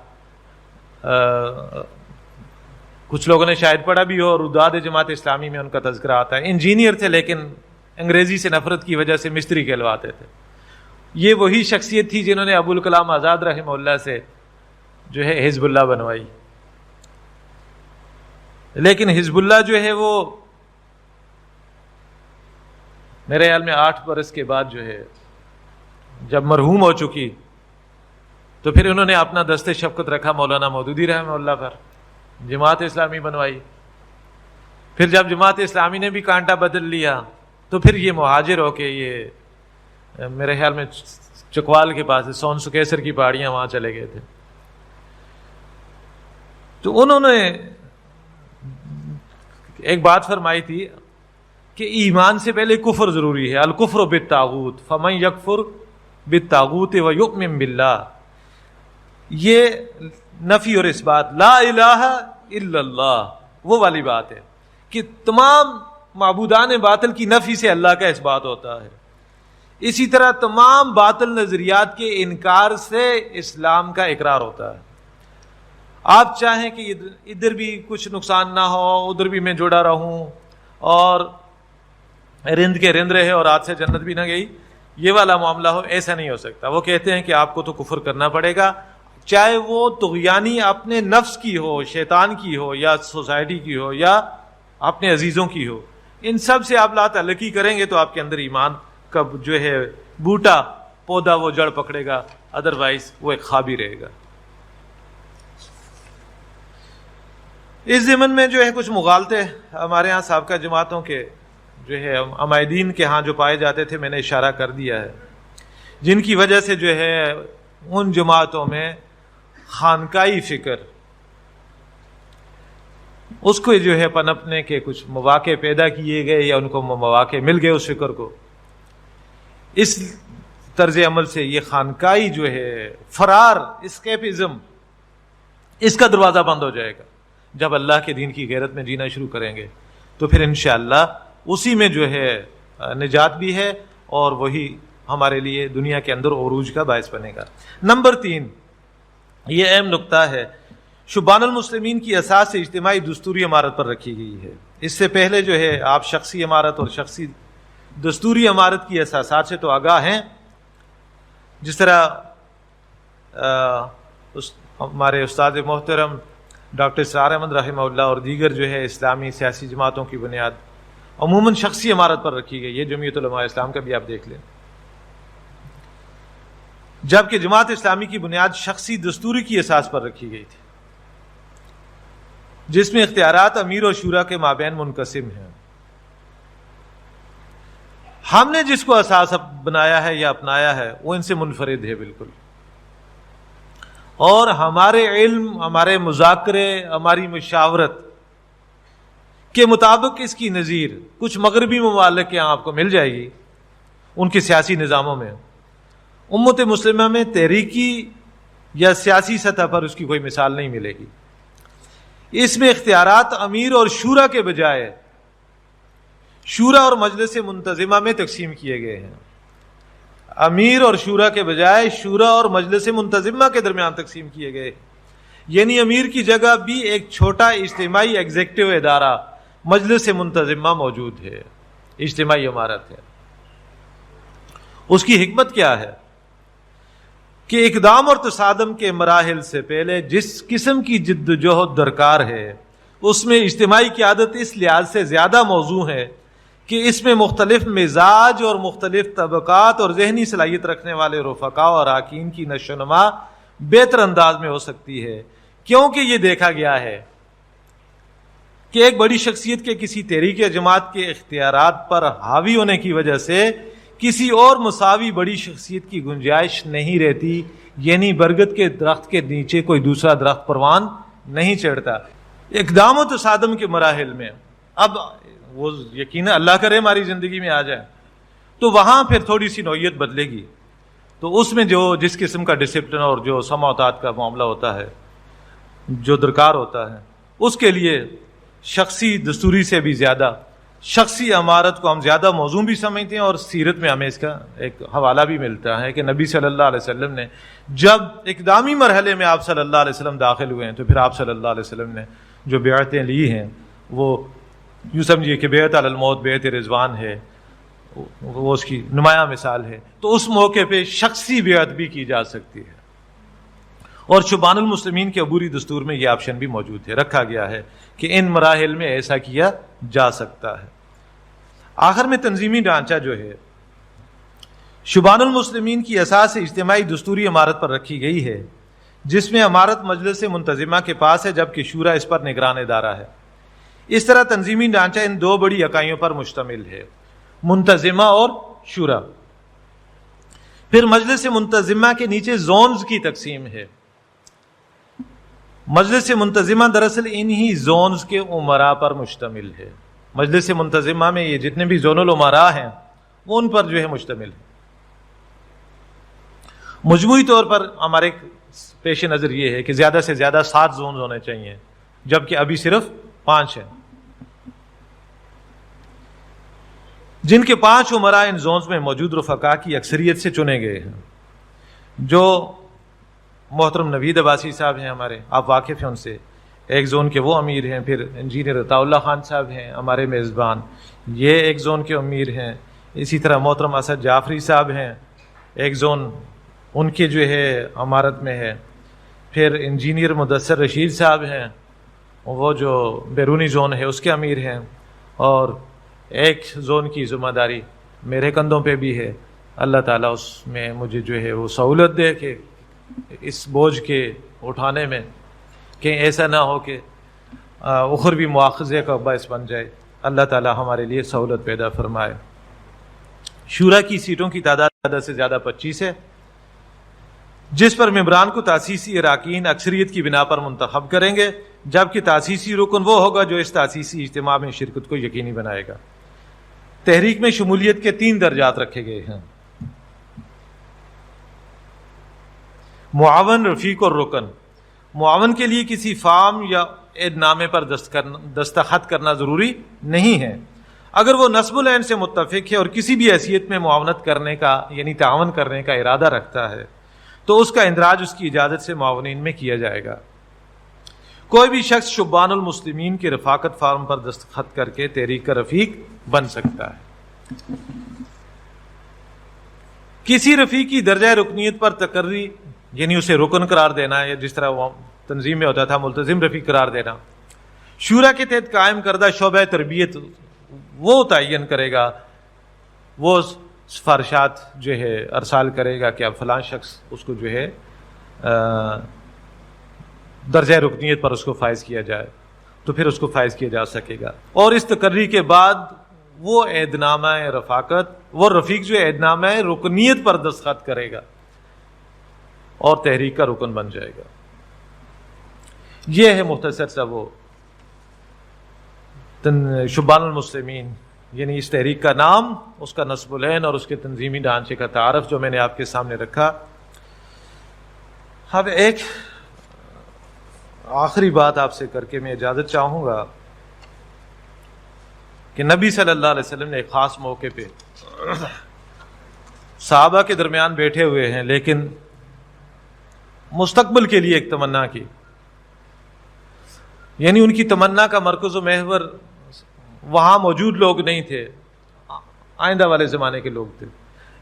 کچھ لوگوں نے شاید پڑھا بھی ہو، اور رداد جماعت اسلامی میں ان کا تذکرہ آتا ہے. انجینئر تھے لیکن انگریزی سے نفرت کی وجہ سے مستری کہلواتے تھے. یہ وہی شخصیت تھی جنہوں نے ابوالکلام آزاد رحمہ اللہ سے جو ہے حزب اللہ بنوائی. لیکن حزب اللہ جو ہے وہ میرے خیال میں 8 برس کے بعد جو ہے جب مرحوم ہو چکی، تو پھر انہوں نے اپنا دست شفقت رکھا مولانا مودودی رحمہ اللہ پر. جماعت اسلامی بنوائی. پھر جب جماعت اسلامی نے بھی کانٹا بدل لیا تو پھر یہ مہاجر ہو کے یہ میرے خیال میں چکوال کے پاس سون سکیسر کی پہاڑیاں وہاں چلے گئے تھے. تو انہوں نے ایک بات فرمائی تھی کہ ایمان سے پہلے کفر ضروری ہے. الکفر بالطاغوت فمن یکفر بالطاغوت ویؤمن باللہ. یہ نفی اور اس بات لا الہ الا اللہ وہ والی بات ہے کہ تمام معبودان باطل کی نفی سے اللہ کا اس بات ہوتا ہے. اسی طرح تمام باطل نظریات کے انکار سے اسلام کا اقرار ہوتا ہے. آپ چاہیں کہ ادھر بھی کچھ نقصان نہ ہو, ادھر بھی میں جڑا رہوں اور رند کے رند رہے اور ہاتھ سے جنت بھی نہ گئی, یہ والا معاملہ ہو, ایسا نہیں ہو سکتا. وہ کہتے ہیں کہ آپ کو تو کفر کرنا پڑے گا, چاہے وہ طغیانی اپنے نفس کی ہو, شیطان کی ہو, یا سوسائٹی کی ہو, یا اپنے عزیزوں کی ہو. ان سب سے آپ لا تعلقی کریں گے تو آپ کے اندر ایمان کا جو ہے بوٹا پودا وہ جڑ پکڑے گا, ادروائز وہ ایک خواب ہی رہے گا. اس ضمن میں جو ہے کچھ مغالطے ہمارے ہاں سابقہ جماعتوں کے جو ہے عمائدین کے ہاں جو پائے جاتے تھے, میں نے اشارہ کر دیا ہے, جن کی وجہ سے جو ہے ان جماعتوں میں خانقائی فکر اس کو جو ہے پنپنے کے کچھ مواقع پیدا کیے گئے یا ان کو مواقع مل گئے اس فکر کو. اس طرز عمل سے یہ خانقائی جو ہے فرار, اسکیپزم, اس کا دروازہ بند ہو جائے گا. جب اللہ کے دین کی غیرت میں جینا شروع کریں گے تو پھر انشاءاللہ اسی میں جو ہے نجات بھی ہے اور وہی ہمارے لیے دنیا کے اندر عروج کا باعث بنے گا. نمبر 3, یہ اہم نقطہ ہے, شبان المسلمین کی اساس اجتماعی دستوری عمارت پر رکھی گئی ہے. اس سے پہلے جو ہے آپ شخصی عمارت اور شخصی دستوری عمارت کی اساسات سے تو آگاہ ہیں. جس طرح ہمارے استاد محترم ڈاکٹر اسرار احمد رحمہ اللہ اور دیگر جو ہے اسلامی سیاسی جماعتوں کی بنیاد عموماً شخصی عمارت پر رکھی گئی. یہ جمعیت علماء اسلام کا بھی آپ دیکھ لیں. جبکہ جماعت اسلامی کی بنیاد شخصی دستوری کی اساس پر رکھی گئی تھی, جس میں اختیارات امیر اور شورا کے مابین منقسم ہیں. ہم نے جس کو اساس بنایا ہے یا اپنایا ہے وہ ان سے منفرد ہے بالکل, اور ہمارے علم, ہمارے مذاکرے, ہماری مشاورت کے مطابق اس کی نظیر کچھ مغربی ممالک کے آپ کو مل جائے گی. ان کے سیاسی نظاموں میں امت مسلمہ میں تحریکی یا سیاسی سطح پر اس کی کوئی مثال نہیں ملے گی. اس میں اختیارات امیر اور شورا کے بجائے شورا اور مجلس منتظمہ میں تقسیم کیے گئے ہیں. امیر اور شورا کے بجائے شورا اور مجلس منتظمہ کے درمیان تقسیم کیے گئے. یعنی امیر کی جگہ بھی ایک چھوٹا اجتماعی ایگزیکٹو ادارہ مجلس منتظمہ موجود ہے, اجتماعی عمارت ہے. اس کی حکمت کیا ہے کہ اقدام اور تصادم کے مراحل سے پہلے جس قسم کی جد و جہد درکار ہے اس میں اجتماعی قیادت اس لحاظ سے زیادہ موزوں ہے کہ اس میں مختلف مزاج اور مختلف طبقات اور ذہنی صلاحیت رکھنے والے رفقاء اور اراکین کی نشو و نما بہتر انداز میں ہو سکتی ہے. کیونکہ یہ دیکھا گیا ہے کہ ایک بڑی شخصیت کے کسی تحریک جماعت کے اختیارات پر حاوی ہونے کی وجہ سے کسی اور مساوی بڑی شخصیت کی گنجائش نہیں رہتی. یعنی برگد کے درخت کے نیچے کوئی دوسرا درخت پروان نہیں چڑھتا. اقدام و تصادم کے مراحل میں اب وہ یقینا اللہ کرے ہماری زندگی میں آ جائے تو وہاں پھر تھوڑی سی نوعیت بدلے گی. تو اس میں جو جس قسم کا ڈسپلن اور جو سماوتات کا معاملہ ہوتا ہے, جو درکار ہوتا ہے, اس کے لیے شخصی دستوری سے بھی زیادہ شخصی عمارت کو ہم زیادہ موزوں بھی سمجھتے ہیں. اور سیرت میں ہمیں اس کا ایک حوالہ بھی ملتا ہے کہ نبی صلی اللہ علیہ وسلم نے جب اقدامی مرحلے میں آپ صلی اللہ علیہ وسلم داخل ہوئے ہیں تو پھر آپ صلی اللہ علیہ وسلم نے جو بیعتیں لی ہیں وہ یوں سمجھیے کہ بیعت علی الموت بیعت رضوان ہے, وہ اس کی نمایاں مثال ہے. تو اس موقع پہ شخصی بیعت بھی کی جا سکتی ہے. اور شبان المسلمین کے عبوری دستور میں یہ آپشن بھی موجود ہے, رکھا گیا ہے کہ ان مراحل میں ایسا کیا جا سکتا ہے. آخر میں تنظیمی ڈھانچہ جو ہے شبان المسلمین کی اساس اجتماعی دستوری عمارت پر رکھی گئی ہے جس میں امارت مجلس منتظمہ کے پاس ہے جبکہ شورا اس پر نگران ادارہ ہے۔ اس طرح تنظیمی ڈھانچہ ان دو بڑی اکائیوں پر مشتمل ہے، منتظمہ اور شورا۔ پھر مجلس منتظمہ کے نیچے زونز کی تقسیم ہے۔ مجلس منتظمہ دراصل انہی زونز کے امراء پر مشتمل ہے۔ مجلس منتظمہ میں یہ جتنے بھی زون الامراء ہیں وہ ان پر جو ہے مشتمل ہے۔ مجموعی طور پر ہمارے پیش نظر یہ ہے کہ زیادہ سے زیادہ 7 زونز ہونے چاہیے، جبکہ ابھی صرف 5 ہیں، جن کے 5 امراء ان زونز میں موجود رفقا کی اکثریت سے چنے گئے ہیں، جو محترم نوید عباسی صاحب ہیں ہمارے، آپ واقف ہیں ان سے، ایک زون کے وہ امیر ہیں، پھر انجینئر عطا اللہ خان صاحب ہیں ہمارے میزبان، یہ ایک زون کے امیر ہیں، اسی طرح محترم اسد جعفری صاحب ہیں، ایک زون ان کے جو ہے امارت میں ہے، پھر انجینئر مدثر رشید صاحب ہیں، وہ جو بیرونی زون ہے اس کے امیر ہیں، اور ایک زون کی ذمہ داری میرے کندھوں پہ بھی ہے۔ اللہ تعالیٰ اس میں مجھے جو ہے وہ سہولت دے کہ اس بوجھ کے اٹھانے میں کہ ایسا نہ ہو کہ اخروی مواخذے کا باعث بن جائے۔ اللہ تعالیٰ ہمارے لیے سہولت پیدا فرمائے۔ شورا کی سیٹوں کی تعداد زیادہ سے زیادہ 25 ہے، جس پر ممبران کو تاسیسی اراکین اکثریت کی بنا پر منتخب کریں گے، جبکہ تاسیسی رکن وہ ہوگا جو اس تاسیسی اجتماع میں شرکت کو یقینی بنائے گا۔ تحریک میں شمولیت کے 3 درجات رکھے گئے ہیں: معاون، رفیق اور رکن۔ معاون کے لیے کسی فارم یا عہد نامے پر دستخط کرنا ضروری نہیں ہے۔ اگر وہ نصب العین سے متفق ہے اور کسی بھی حیثیت میں معاونت کرنے کا یعنی تعاون کرنے کا ارادہ رکھتا ہے تو اس کا اندراج اس کی اجازت سے معاونین میں کیا جائے گا۔ کوئی بھی شخص شبان المسلمین کے رفاقت فارم پر دستخط کر کے تحریک کا رفیق بن سکتا ہے۔ کسی رفیق کی درجہ رکنیت پر تقرری یعنی اسے رکن قرار دینا، یا جس طرح وہ تنظیم میں ہوتا تھا ملتزم رفیق قرار دینا، شورا کے تحت قائم کردہ شعبہ تربیت وہ تعین کرے گا، وہ سفارشات جو ہے ارسال کرے گا کہ اب فلاں شخص اس کو جو ہے درجہ رکنیت پر اس کو فائز کیا جائے، تو پھر اس کو فائز کیا جا سکے گا۔ اور اس تقرری کے بعد وہ عہد نامہ رفاقت، وہ رفیق جو عہد نامہ رکنیت پر دستخط کرے گا اور تحریک کا رکن بن جائے گا۔ یہ ہے مختصر سا وہ شبان المسلمین، یعنی اس تحریک کا نام، اس کا نصب العین اور اس کے تنظیمی ڈھانچے کا تعارف جو میں نے آپ کے سامنے رکھا۔ اب ایک آخری بات آپ سے کر کے میں اجازت چاہوں گا کہ نبی صلی اللہ علیہ وسلم نے ایک خاص موقع پہ صحابہ کے درمیان بیٹھے ہوئے ہیں، لیکن مستقبل کے لیے ایک تمنا کی، یعنی ان کی تمنا کا مرکز و محور وہاں موجود لوگ نہیں تھے، آئندہ والے زمانے کے لوگ تھے۔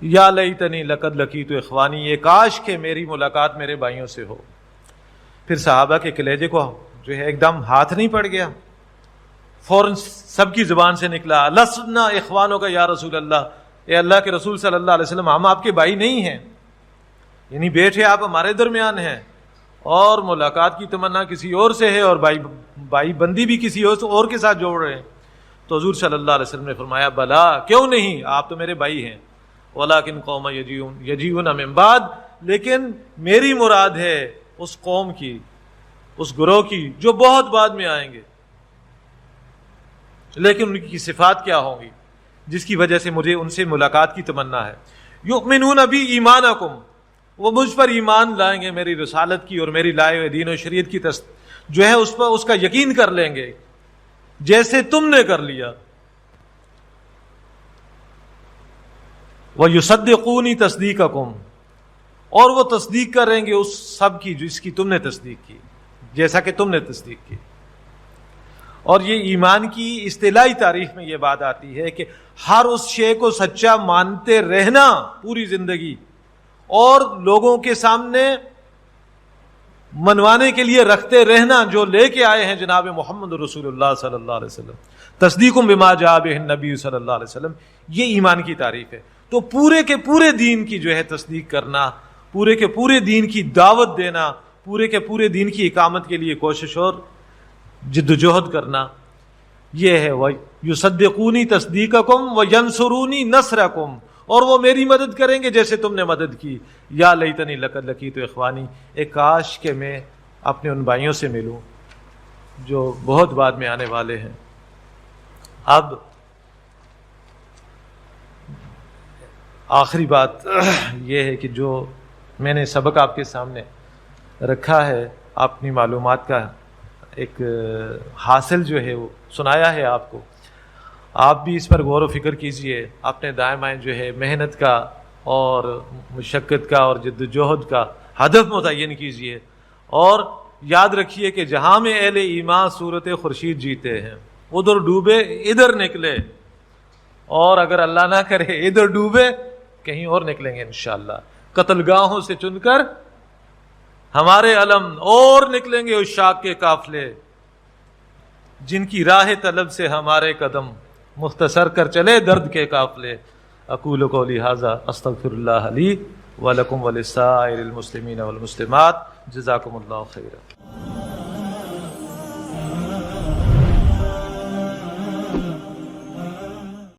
یا لیتنی لقد لقیت اخوانی، یہ کاش کہ میری ملاقات میرے بھائیوں سے ہو۔ پھر صحابہ کے کلیجے کو جو ہے ایک دم ہاتھ نہیں پڑ گیا، فوراً سب کی زبان سے نکلا لسنا اخوانوں کا یا رسول اللہ، اے اللہ کے رسول صلی اللہ علیہ وسلم، ہم آپ کے بھائی نہیں ہیں، یعنی بیٹھے آپ ہمارے درمیان ہیں اور ملاقات کی تمنا کسی اور سے ہے اور بھائی بندی بھی کسی اور کے ساتھ جوڑ رہے ہیں۔ تو حضور صلی اللہ علیہ وسلم نے فرمایا بلا، کیوں نہیں، آپ تو میرے بھائی ہیں، ولیکن قوم یجیون من بعد، لیکن میری مراد ہے اس قوم کی، اس گروہ کی جو بہت بعد میں آئیں گے، لیکن ان کی صفات کیا ہوں گی جس کی وجہ سے مجھے ان سے ملاقات کی تمنا ہے۔ یؤمنون بی ایمانکم، وہ مجھ پر ایمان لائیں گے، میری رسالت کی اور میری لائے ہوئے دین و شریعت کی جو ہے اس پر اس کا یقین کر لیں گے جیسے تم نے کر لیا۔ وَيُصَدِّقُونِ تَصْدِيقَكُمْ، اور وہ تصدیق کریں گے اس سب کی جس کی تم نے تصدیق کی، جیسا کہ تم نے تصدیق کی۔ اور یہ ایمان کی اصطلاحی تعریف میں یہ بات آتی ہے کہ ہر اس شے کو سچا مانتے رہنا پوری زندگی، اور لوگوں کے سامنے منوانے کے لیے رکھتے رہنا جو لے کے آئے ہیں جناب محمد رسول اللہ صلی اللہ علیہ وسلم، تصدیقم بما جاء بہ النبی صلی اللہ علیہ وسلم، یہ ایمان کی تعریف ہے۔ تو پورے کے پورے دین کی جو ہے تصدیق کرنا، پورے کے پورے دین کی دعوت دینا، پورے کے پورے دین کی اقامت کے لیے کوشش اور جد و جہد کرنا. یہ ہے وَيُصَدِّقُونِي تَصْدِيقَكُمْ وَيَنْصُرُونِي نَصْرَكُمْ، اور وہ میری مدد کریں گے جیسے تم نے مدد کی. یا لیتنی لقد لقیت اخوانی، ایک کاش کہ میں اپنے ان بھائیوں سے ملوں جو بہت بعد میں آنے والے ہیں. اب آخری بات یہ ہے کہ جو میں نے سبق آپ کے سامنے رکھا ہے، اپنی معلومات کا ایک حاصل جو ہے وہ سنایا ہے آپ کو، آپ بھی اس پر غور و فکر کیجئے. اپنے دائیں بائیں جو ہے محنت کا اور مشقت کا اور جد و جہد کا ہدف متعین کیجئے، اور یاد رکھیے کہ جہاں میں اہل ایمان صورت خورشید جیتے ہیں، ادھر ڈوبے ادھر نکلے، اور اگر اللہ نہ کرے ادھر ڈوبے کہیں اور نکلیں گے انشاءاللہ. قتل گاہوں سے چن کر ہمارے علم اور نکلیں گے عشاق کے قافلے، جن کی راہ طلب سے ہمارے قدم مختصر کر چلے درد کے قافلے. اقول قولی ھذا استغفر اللہ لی ولکم ولسائر المسلمین والمسلمات. جزاکم اللہ خیرا.